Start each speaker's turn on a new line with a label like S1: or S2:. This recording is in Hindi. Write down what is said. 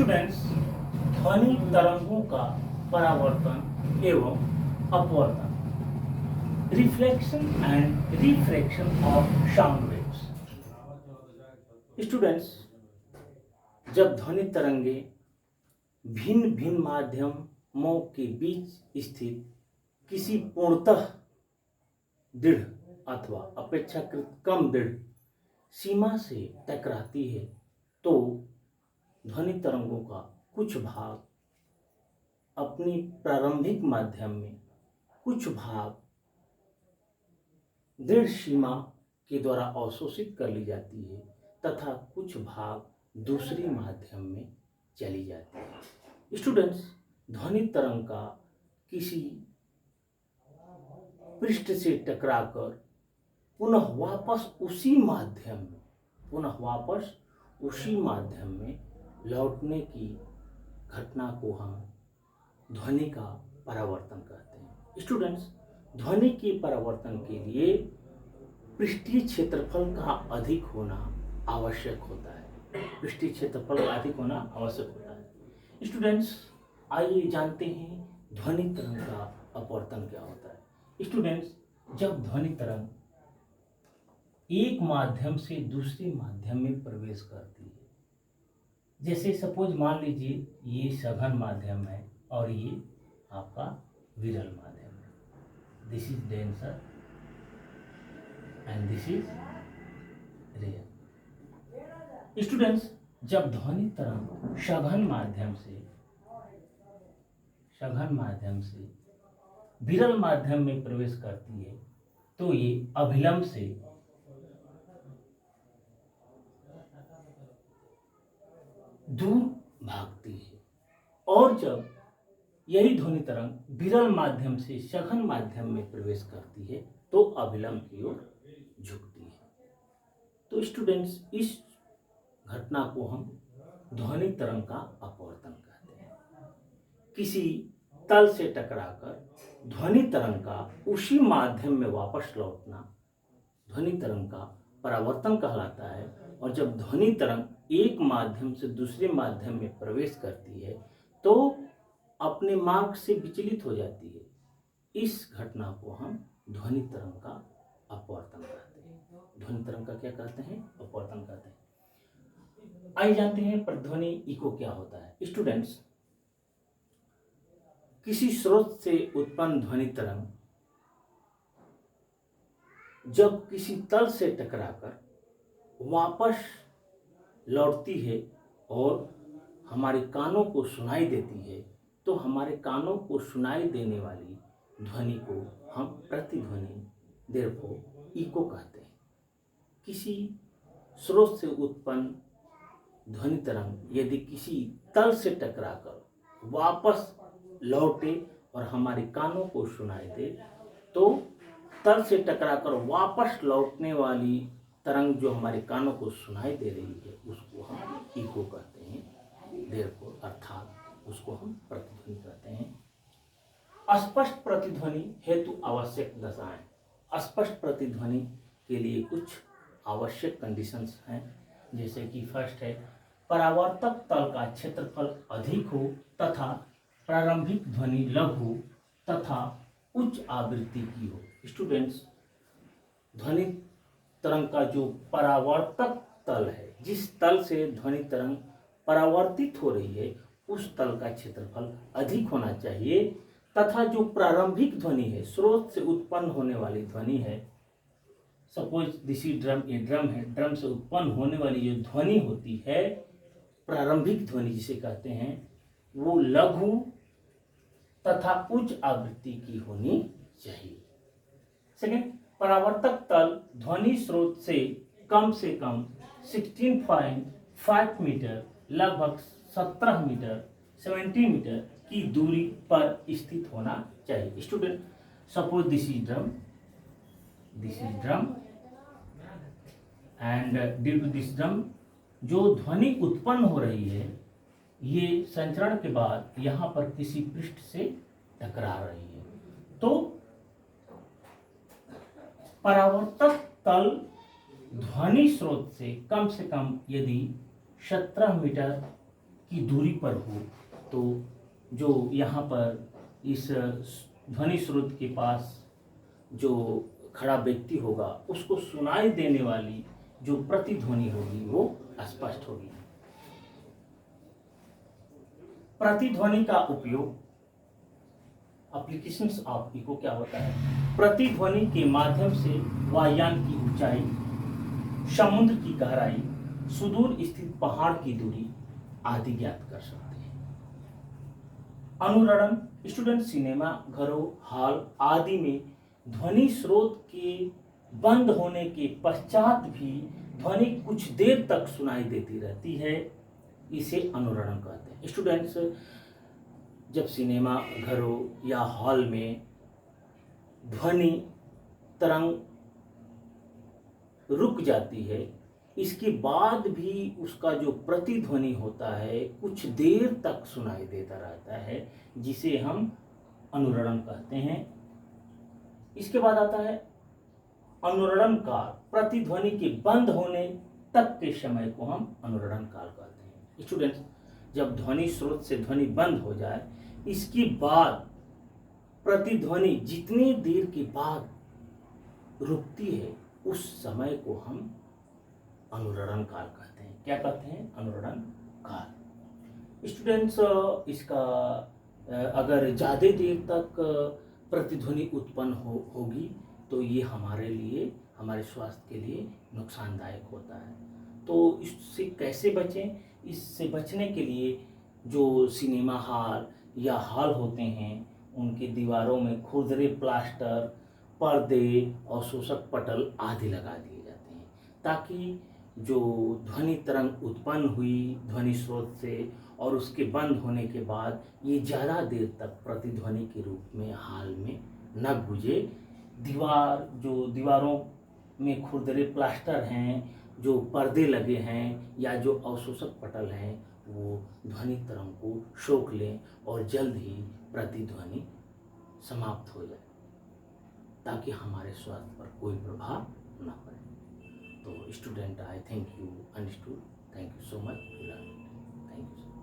S1: स्टूडेंट्स, ध्वनि तरंगों का परावर्तन एवं अपवर्तन, reflection and refraction of sound waves. Students, जब ध्वनि तरंगे भिन्न भिन्न माध्यमों के बीच स्थित किसी पूर्णतः दृढ़ अथवा अपेक्षाकृत कम दृढ़ सीमा से टकराती है तो ध्वनि तरंगों का कुछ भाग अपनी प्रारंभिक माध्यम में, कुछ भाग दृढ़ सीमा के द्वारा अवशोषित कर ली जाती है तथा कुछ भाग दूसरी माध्यम में चली जाती है। स्टूडेंट्स, ध्वनि तरंग का किसी पृष्ठ से टकराकर पुनः वापस उसी माध्यम में लौटने की घटना को हम ध्वनि का परावर्तन कहते हैं। स्टूडेंट्स, ध्वनि के परावर्तन के लिए पृष्ठीय क्षेत्रफल का अधिक होना आवश्यक होता है। पृष्ठीय क्षेत्रफल अधिक होना आवश्यक होता है। स्टूडेंट्स, आइए जानते हैं ध्वनि तरंग का अपवर्तन क्या होता है। स्टूडेंट्स, जब ध्वनि तरंग एक माध्यम से दूसरे माध्यम में प्रवेश करती है, जैसे सपोज मान लीजिए ये सघन माध्यम है और ये आपका विरल माध्यम है। This is denser and this is rare. Students, जब ध्वनि तरंग सघन माध्यम से विरल माध्यम में प्रवेश करती है तो ये अभिलंब से दूर भागती है और जब यही ध्वनि तरंग विरल माध्यम से सघन माध्यम में प्रवेश करती है तो अभिलंब की ओर झुकती है। तो स्टूडेंट्स, इस घटना को हम ध्वनि तरंग का अपवर्तन कहते हैं। किसी तल से टकराकर ध्वनि तरंग का उसी माध्यम में वापस लौटना ध्वनि तरंग का परावर्तन कहलाता है। और जब ध्वनि तरंग एक माध्यम से दूसरे माध्यम में प्रवेश करती है तो अपने मार्ग से विचलित हो जाती है। इस घटना को हम ध्वनि तरंग का अपवर्तन कहते हैं। ध्वनि तरंग का क्या कहते हैं? अपवर्तन कहते हैं। आइए जानते हैं प्रतिध्वनि इको क्या होता है। स्टूडेंट्स, किसी स्रोत से उत्पन्न ध्वनि तरंग जब किसी तल से टकराकर वापस लौटती है और हमारे कानों को सुनाई देती है तो हमारे कानों को सुनाई देने वाली ध्वनि को हम प्रतिध्वनि देयरफॉर इको कहते हैं। किसी स्रोत से उत्पन्न ध्वनि तरंग यदि किसी तल से टकराकर वापस लौटे और हमारे कानों को सुनाई दे तो तल से टकराकर वापस लौटने वाली तरंग जो हमारे कानों को सुनाई दे रही है उसको हम इको कहते हैं। देयरफॉर अर्थात उसको हम प्रतिध्वनि कहते हैं। अस्पष्ट प्रतिध्वनि हेतु आवश्यक दशाएं। स्पष्ट प्रतिध्वनि के लिए कुछ आवश्यक कंडीशंस हैं, जैसे कि फर्स्ट है परावर्तक तल का क्षेत्रफल अधिक हो तथा प्रारंभिक ध्वनि लघु तथा उच्च आवृत्ति की हो। स्टूडेंट्स, ध्वनि तरंग का जो परावर्तक तल है, जिस तल से ध्वनि तरंग परावर्तित हो रही है उस तल का क्षेत्रफल अधिक होना चाहिए तथा जो प्रारंभिक ध्वनि है, स्रोत से उत्पन्न होने वाली ध्वनि है, सपोज दिस इज ड्रम, ये ड्रम है, ड्रम से उत्पन्न होने वाली जो ध्वनि होती है प्रारंभिक ध्वनि जिसे कहते हैं, वो लघु तथा उच्च आवृत्ति की होनी चाहिए। सेकेंड, परावर्तक तल ध्वनि स्रोत से कम 16.5 मीटर लगभग 17 मीटर 70 मीटर की दूरी पर स्थित होना चाहिए। Student, suppose this is drum and due to this drum जो ध्वनि उत्पन्न हो रही है ये संचरण के बाद यहाँ पर किसी पृष्ठ से टकरा रही है तो परावर्तक तल ध्वनि स्रोत से कम यदि 17 मीटर की दूरी पर हो, तो जो यहाँ पर इस ध्वनि स्रोत के पास जो खड़ा व्यक्ति होगा उसको सुनाई देने वाली जो प्रतिध्वनि होगी वो स्पष्ट होगी। प्रतिध्वनि का उपयोग, एप्लीकेशंस ऑफ इको क्या होता है? प्रतिध्वनि के माध्यम से वायुयान की ऊंचाई, समुद्र की गहराई, सुदूर स्थित पहाड़ की दूरी आदि ज्ञात कर सकते हैं। अनुरणन, स्टूडेंट सिनेमा घरों, हॉल आदि में ध्वनि स्रोत के बंद होने के पश्चात भी ध्वनि कुछ देर तक सुनाई देती रहती है, इसे अनुरणन कहते हैं। स्टूडेंट्स, जब सिनेमा घरों या हॉल में ध्वनि तरंग रुक जाती है, इसके बाद भी उसका जो प्रतिध्वनि होता है कुछ देर तक सुनाई देता रहता है, जिसे हम अनुरणन कहते हैं। इसके बाद आता है अनुरणन काल। प्रतिध्वनि के बंद होने तक के समय को हम अनुरणन काल कहते हैं। स्टूडेंट्स, जब ध्वनि स्रोत से ध्वनि बंद हो जाए, इसके बाद प्रतिध्वनि जितनी देर के बाद रुकती है उस समय को हम अनुरणन काल कहते हैं। क्या कहते हैं? अनुरणन काल। स्टूडेंट्स, इसका अगर ज़्यादा देर तक प्रतिध्वनि उत्पन्न होगी तो ये हमारे लिए, हमारे स्वास्थ्य के लिए नुकसानदायक होता है। तो इससे कैसे बचें? इससे बचने के लिए जो सिनेमा हॉल या हॉल होते हैं उनकी दीवारों में खुरदरे प्लास्टर, पर्दे और शोषक पटल आदि लगा दिए जाते हैं, ताकि जो ध्वनि तरंग उत्पन्न हुई ध्वनि स्रोत से और उसके बंद होने के बाद ये ज़्यादा देर तक प्रतिध्वनि के रूप में हॉल में न गूंजे। दीवारों में खुरदरे प्लास्टर हैं, जो पर्दे लगे हैं या जो अवशोषक पटल हैं, वो ध्वनि तरंग को सोख लें और जल्द ही प्रतिध्वनि समाप्त हो जाए, ताकि हमारे स्वास्थ्य पर कोई प्रभाव न पड़े। तो student, I think you understood. Thank you so much. Thank you.